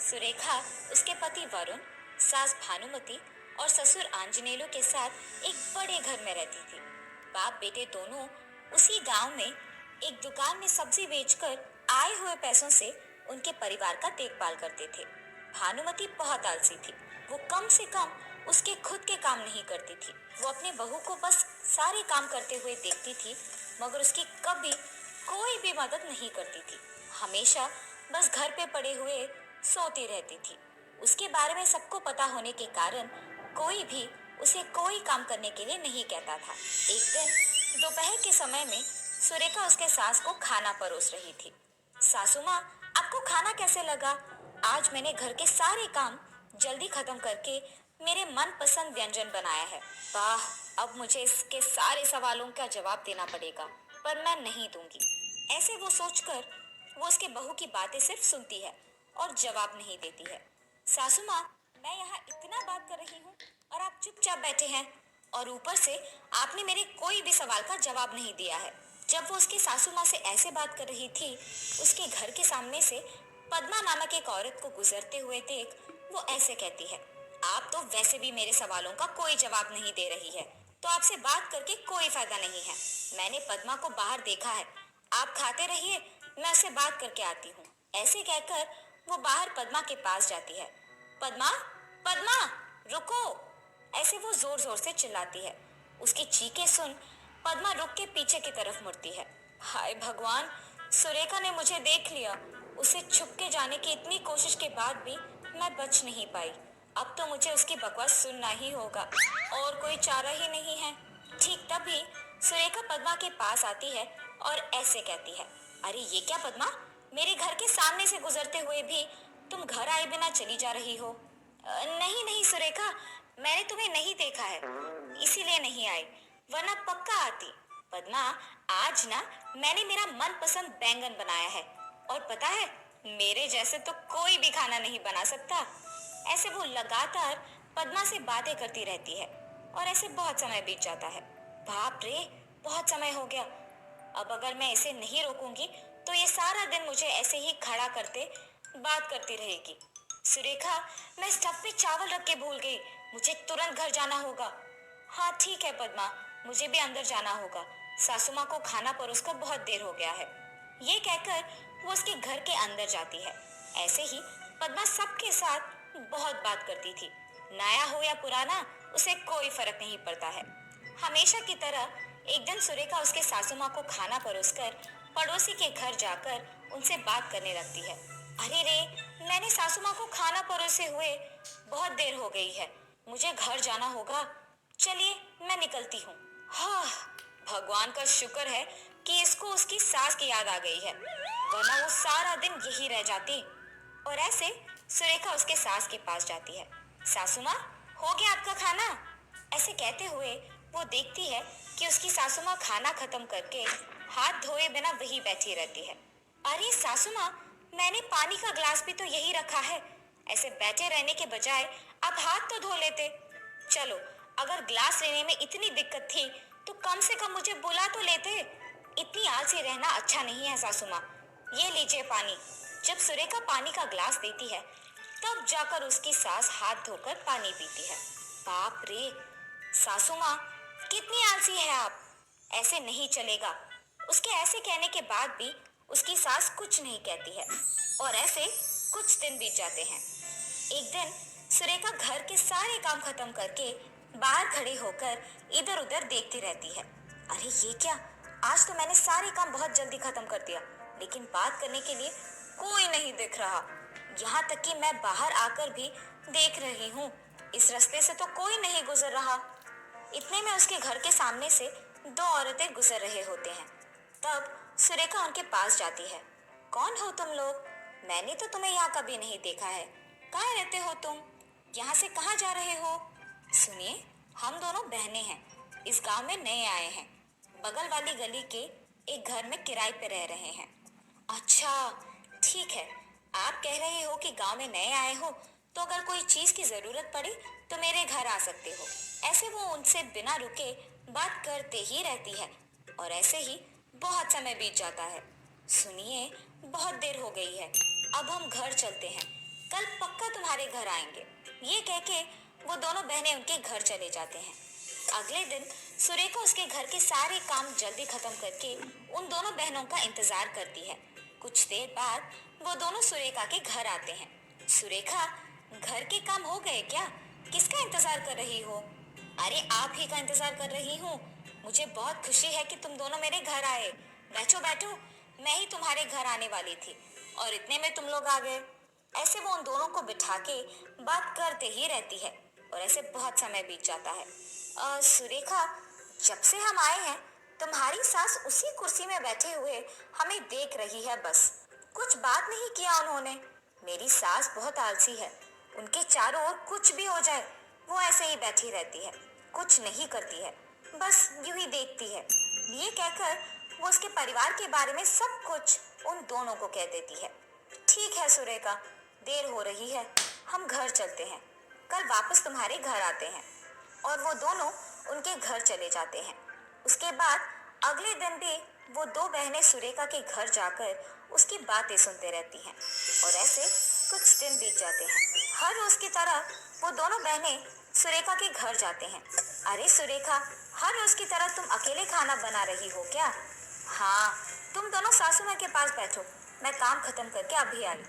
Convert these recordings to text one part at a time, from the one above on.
सुरेखा उसके पति वरुण, सास भानुमति और ससुर आंजनेलु के साथ एक बड़े घर में रहती थी। बाप बेटे दोनों उसी गांव में एक दुकान में सब्जी बेचकर आए हुए पैसों से उनके परिवार का देखभाल करते थे। भानुमति बहुत आलसी थी। वो कम से कम उसके खुद के काम नहीं करती थी। वो अपने बहू को बस सारे काम करते हुए देखती थी, मगर उसकी कभी कोई भी मदद नहीं करती थी। हमेशा बस घर पे पड़े हुए सोती रहती थी। उसके बारे में सबको पता होने के कारण कोई भी उसे कोई काम करने के लिए नहीं कहता था। एक दिन दोपहर के समय में सुरेखा उसके सास को खाना परोस रही थी। सासू माँ, आपको खाना कैसे लगा? आज मैंने घर के सारे काम जल्दी खत्म करके मेरे मनपसंद व्यंजन बनाया है। वाह, अब मुझे इसके सारे सवालों का जवाब देना पड़ेगा, पर मैं नहीं दूंगी। ऐसे वो सोचकर वो उसके बहू की बातें सिर्फ सुनती है और जवाब नहीं देती है। सासू माँ, मैं यहाँ इतना बात कर रही हूँ और आप चुपचाप बैठे हैं, और ऊपर से आपने मेरे कोई भी सवाल का जवाब नहीं दिया है। जब वो उसकी सासू माँ से ऐसे बात कर रही थी, उसके घर के सामने से पद्मा नामक एक औरत को गुजरते हुए देख वो ऐसे कहती है, आप तो वैसे भी मेरे सवालों का कोई जवाब नहीं दे रही है, तो आपसे बात करके कोई फायदा नहीं है। मैंने पद्मा को बाहर देखा है। आप खाते रहिए, मैं उससे बात करके आती हूँ। ऐसे कहकर वो बाहर पद्मा के पास जाती है। पद्मा, पद्मा, रुको! ऐसे वो जोर जोर से चिल्लाती है। उसकी चीखें सुन पद्मा रुक के पीछे की तरफ मुड़ती है। हाय भगवान, सुरेखा ने मुझे देख लिया। उसे छुप के जाने की इतनी कोशिश के बाद भी मैं बच नहीं पाई। अब तो मुझे उसकी बकवास सुनना ही होगा, और कोई चारा ही नहीं है। ठीक तभी सुरेखा पद्मा के पास आती है और ऐसे कहती है, अरे ये क्या पद्मा, मेरे घर के सामने से गुजरते हुए भी तुम घर आए बिना चली जा रही हो। नहीं नहीं सुरेखा, मैंने तुम्हें नहीं देखा है, इसीलिए नहीं आई, वरना पक्का आती। पद्मा, आज ना मैंने मेरा मनपसंद बैंगन बनाया है, और पता है, मेरे जैसे तो कोई भी खाना नहीं बना सकता। ऐसे वो लगातार पद्मा से बातें करती रहती है, और ऐसे बहुत समय बीत जाता है। बाप रे, बहुत समय हो गया। अब अगर मैं इसे नहीं रोकूंगी तो ये सारा दिन मुझे ऐसे ही खड़ा करते बात करती रहेगी। सुरेखा, मैं स्टफ पे चावल रख के भूल गई, मुझे तुरंत घर जाना होगा। हाँ ठीक है पद्मा, मुझे भी अंदर जाना होगा, सासू माँ को खाना परोसकर बहुत देर हो गया है। ये कहकर वो उसके घर के अंदर जाती है। ऐसे ही पद्मा सबके साथ बहुत बात करती थी। नया हो या पुराना, उसे कोई फर्क नहीं पड़ता है। हमेशा की तरह एक दिन सुरेखा उसके सासू माँ को खाना परोसकर पड़ोसी के घर जाकर उनसे बात करने लगती है। अरे रे, मैंने सासू माँ को खाना परोसे हुए बहुत देर हो गई है, मुझे घर जाना होगा। चलिए मैं निकलती हूँ। हाँ, भगवान का शुक्र है कि इसको उसकी सास की याद आ गई है, वरना वो सारा दिन यही रह जाती। और ऐसे सुरेखा उसके सास के पास जाती है। सासू माँ, हो गया आपका खाना? ऐसे कहते हुए वो देखती है कि उसकी सासू माँ खाना खत्म करके हाथ धोए बिना वही बैठी रहती है। अरे सासू माँ, मैंने पानी का ग्लास भी तो यही रखा है, ऐसे बैठे रहने के बजाय आप हाथ तो धो लेते। चलो, अगर ग्लास लेने में इतनी दिक्कत थी तो कम से कम मुझे बुला तो लेते। इतनी आलसी रहना अच्छा नहीं है सासू माँ। ये लीजिए पानी। जब सुरेखा पानी का ग्लास देती है, तब जाकर उसकी सास हाथ धोकर पानी पीती है। बाप रे, सासू माँ, कितनी आलसी है आप, ऐसे नहीं चलेगा। उसके ऐसे कहने के बाद भी उसकी सास कुछ नहीं कहती है, और ऐसे कुछ दिन बीत जाते हैं। एक दिन सुरेखा घर के सारे काम खत्म करके बाहर खड़ी होकर इधर उधर देखती रहती है। अरे ये क्या, आज तो मैंने सारे काम बहुत जल्दी खत्म कर दिया, लेकिन बात करने के लिए कोई नहीं दिख रहा। यहाँ तक कि मैं बाहर आकर भी देख रही हूँ, इस रास्ते से तो कोई नहीं गुजर रहा। इतने में उसके घर के सामने से दो औरतें गुजर रहे होते हैं। तब सुरेखा उनके पास जाती है। कौन हो तुम लोग? मैंने तो तुम्हें यहाँ कभी नहीं देखा है। कहाँ रहते हो तुम? यहाँ से कहाँ जा रहे हो? सुनिए, हम दोनों बहनें हैं, इस गांव में नए आए हैं, बगल वाली गली के एक घर में किराए पे रह रहे हैं। अच्छा, ठीक है। आप कह रहे हो कि गांव में नए आए हो, तो अगर कोई चीज की जरूरत पड़े तो मेरे घर आ सकते हो। ऐसे वो उनसे बिना रुके बात करते ही रहती है, और ऐसे ही बहुत समय बीत जाता है। सुनिए, बहुत देर हो गई है, अब हम घर चलते हैं। कल पक्का तुम्हारे घर आएंगे। ये कह के वो दोनों बहनें उनके घर चले जाते हैं। अगले दिन सुरेखा उसके घर के सारे काम जल्दी खत्म करके उन दोनों बहनों का इंतजार करती है। कुछ देर बाद वो दोनों सुरेखा के घर आते हैं। सुरेखा, घर के काम हो गए क्या? किसका इंतजार कर रही हो? अरे आप ही का इंतजार कर रही हूँ। मुझे बहुत खुशी है कि तुम दोनों मेरे घर आए। बैठो बैठो, मैं ही तुम्हारे घर आने वाली थी और इतने में तुम लोग आ गए। ऐसे वो उन दोनों को बिठा के बात करते ही रहती है और ऐसे बहुत समय बीत जाता है। सुरेखा, जब से हम आए हैं तुम्हारी सास उसी कुर्सी में बैठे हुए हमें देख रही है बस। कुछ बात नहीं किया उन्होंने। मेरी सास बहुत आलसी है। उनके चारों ओर कुछ भी हो जाए वो ऐसे ही बैठी रहती है, कुछ नहीं करती है, बस यूं ही देखती है। ये कहकर वो उसके परिवार के बारे में सब कुछ उन दोनों को कह देती है। ठीक है सुरेखा, देर हो रही है, हम घर चलते हैं। कल वापस तुम्हारे घर आते हैं। और वो दोनों उनके घर चले जाते हैं। उसके बाद अगले दिन भी वो दो बहनें सुरेखा के घर जाकर उसकी बातें सुनते रहती हैं और ऐसे कुछ दिन बीत जाते हैं। हर रोज की तरह वो दोनों बहनें सुरेखा के घर जाते हैं। अरे सुरेखा, हर रोज की तरह तुम अकेले खाना बना रही हो क्या? हाँ, तुम दोनों सासू माँ के पास बैठो, मैं काम खत्म करके अभी आई।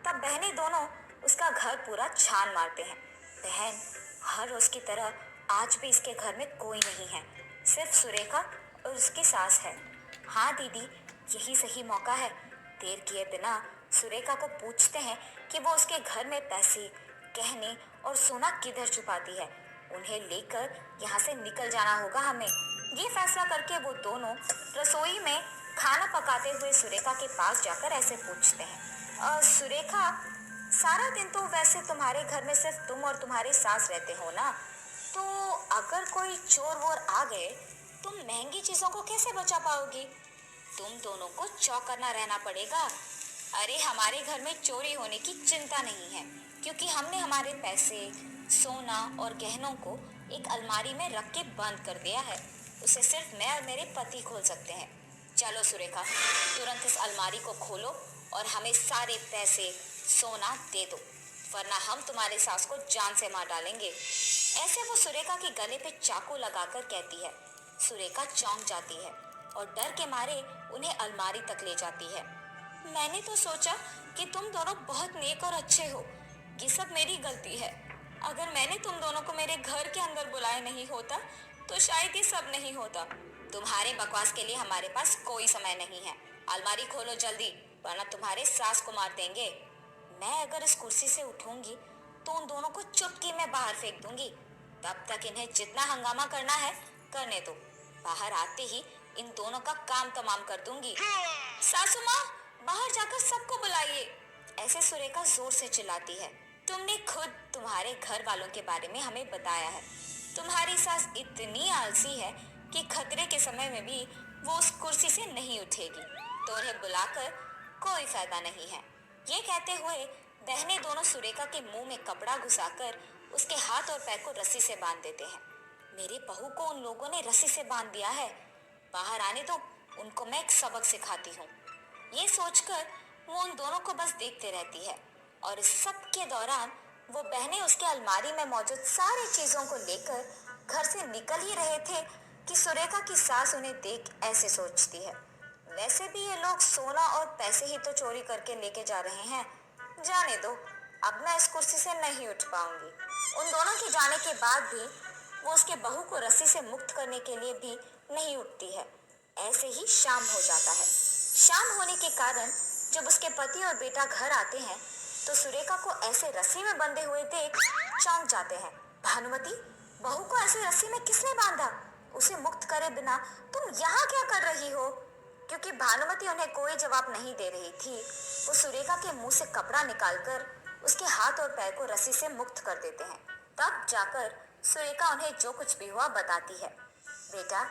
तब बहनें दोनों उसका घर पूरा छान मारते हैं। बहन, हर रोज की तरह आज भी इसके घर में कोई नहीं है, सिर्फ सुरेखा और उसकी सास है। हाँ दीदी, यही सही मौका है। देर किए बिना सुरेखा को पूछते हैं कि वो उसके घर में पैसे, गहने और सोना किधर छुपाती है। उन्हें लेकर यहाँ से निकल जाना होगा हमें। ये फैसला करके वो दोनों रसोई में खाना पकाते हुए सुरेखा के पास जाकर ऐसे पूछते हैं, सुरेखा, सारा दिन तो वैसे तुम्हारे घर में सिर्फ तुम और तुम्हारी सास रहते हो ना, तो अगर कोई चोर वोर आ गए तुम महंगी चीजों को कैसे बचा पाओगी? तुम दोनों को चौकन्ना रहना पड़ेगा। अरे हमारे घर में चोरी होने की चिंता नहीं है, क्योंकि हमने हमारे पैसे, सोना और गहनों को एक अलमारी में रख के बंद कर दिया है। उसे सिर्फ मैं और मेरे पति खोल सकते हैं। चलो सुरेखा, तुरंत इस अलमारी को खोलो और हमें सारे पैसे, सोना दे दो, वरना हम तुम्हारी सास को जान से मार डालेंगे। ऐसे वो सुरेखा के गले पे चाकू लगाकर कहती है। सुरेखा चौंक जाती है और डर के मारे उन्हें अलमारी तक ले जाती है। मैंने तो सोचा कि तुम दोनों बहुत नेक और अच्छे हो। ये सब मेरी गलती है। अगर मैंने तुम दोनों को मेरे घर के अंदर बुलाया नहीं होता तो शायद ये सब नहीं होता। तुम्हारे बकवास के लिए हमारे पास कोई समय नहीं है। अलमारी खोलो जल्दी, वरना तुम्हारे सास को मार देंगे। मैं अगर इस कुर्सी से उठूंगी तो उन दोनों को चुटकी में बाहर फेंक दूंगी। तब तक इन्हें जितना हंगामा करना है करने दो। बाहर आते ही इन दोनों का काम तमाम कर दूंगी। सासू माँ, बाहर जाकर सबको बुलाइए। ऐसे सुरेखा जोर से चिल्लाती है। तुमने खुद तुम्हारे घर वालों के बारे में हमें बताया है। तुम्हारी सास इतनी आलसी है कि खतरे के समय में भी वो उस कुर्सी से नहीं उठेगी, तो उन्हें बुलाकर कोई फायदा नहीं है। ये कहते हुए बहनें दोनों सुरेखा के मुंह में कपड़ा घुसाकर उसके हाथ और पैर को रस्सी से बांध देते हैं। मेरे बहू को उन लोगों ने रस्सी से बांध दिया है। बाहर आने दो, उनको मैं एक सबक सिखाती हूँ। ये सोचकर वो उन दोनों को बस देखते रहती है और इस सब के दौरान वो बहनें उसके अलमारी में मौजूद सारी चीजों को लेकर घर से निकल ही रहे थे कि सुरेखा की सास उन्हें देख ऐसे सोचती है, वैसे भी ये लोग सोना और पैसे ही तो चोरी करके लेके जा रहे हैं। जाने दो, अब मैं इस कुर्सी से नहीं उठ पाऊंगी। उन दोनों के जाने के बाद भी वो उसके बहू को रस्सी से मुक्त करने के लिए भी नहीं उठती है। ऐसे ही शाम हो जाता है। शाम होने के कारण जब उसके पति और बेटा घर आते हैं तो सुरेखा को ऐसे रस्सी में बंधे हुए देख चौंक जाते हैं। भानुमति, बहू को ऐसे रस्सी में किसने बांधा? उसे मुक्त करे बिना तुम यहाँ क्या कर रही हो? क्योंकि भानुमति उन्हें कोई जवाब नहीं दे रही थी, वो सुरेखा के मुंह से कपड़ा निकालकर उसके हाथ और पैर को रस्सी से मुक्त कर देते हैं। तब जाकर सुरेखा उन्हें जो कुछ भी हुआ बताती है। बेटा,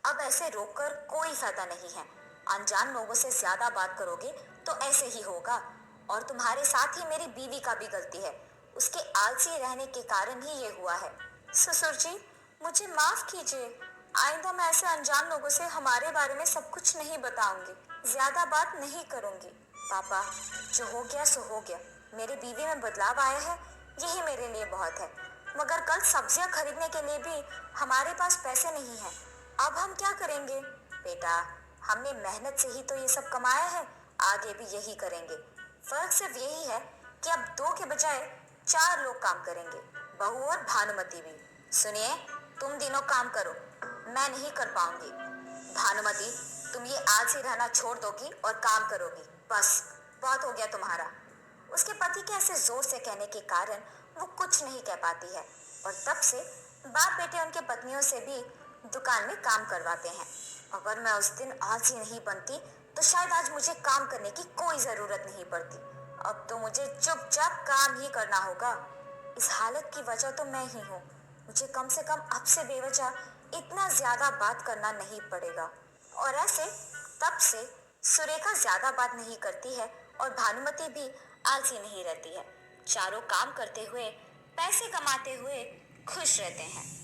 अब ऐसे रोककर कोई फायदा नहीं है। अनजान लोगों से ज्यादा बात करोगे तो ऐसे ही होगा। और तुम्हारे साथ ही मेरी बीवी का भी गलती है। उसके आलसी रहने के कारण ही ये हुआ है। ससुर जी, मुझे माफ कीजिए। आइंदा मैं ऐसे अनजान लोगों से हमारे बारे में सब कुछ नहीं बताऊंगी। ज्यादा बात नहीं करूंगी। पापा, जो हो गया सो हो गया। मेरी बीवी में बदलाव आया है, यही मेरे लिए बहुत है। मगर कल सब्जियां खरीदने के लिए भी हमारे पास पैसे नहीं हैं। अब हम क्या करेंगे? बेटा, हमने मेहनत से ही तो ये सब कमाया है, आगे भी यही करेंगे। फर्क सिर्फ यही है कि अब 2 के बजाय 4 लोग काम करेंगे, बहू और भानुमति भी। सुनिए, तुम तीनों काम करो, मैं नहीं कर पाऊंगी। भानुमति, तुम ये आलसी रहना छोड़ दोगी और काम करोगी। बस, बहुत हो गया तुम्हारा। उसके पति के ऐसे जोर से कहने के कारण वो कुछ नहीं कह पाती है और तब से बाप बेटे उनके पत्नियों से भी दुकान में काम करवाते हैं। अगर मैं उस दिन आलसी नहीं बनती तो शायद आज मुझे काम करने की कोई जरूरत नहीं पड़ती। अब तो मुझे चुपचाप काम ही करना होगा। इस हालत की वजह तो मैं ही हूँ। मुझे कम से कम अब से बेवजह इतना ज्यादा बात करना नहीं पड़ेगा। और ऐसे तब से सुरेखा ज्यादा बात नहीं करती है और भानुमति भी आलसी नहीं रहती है। चारों काम करते हुए, पैसे कमाते हुए खुश रहते हैं।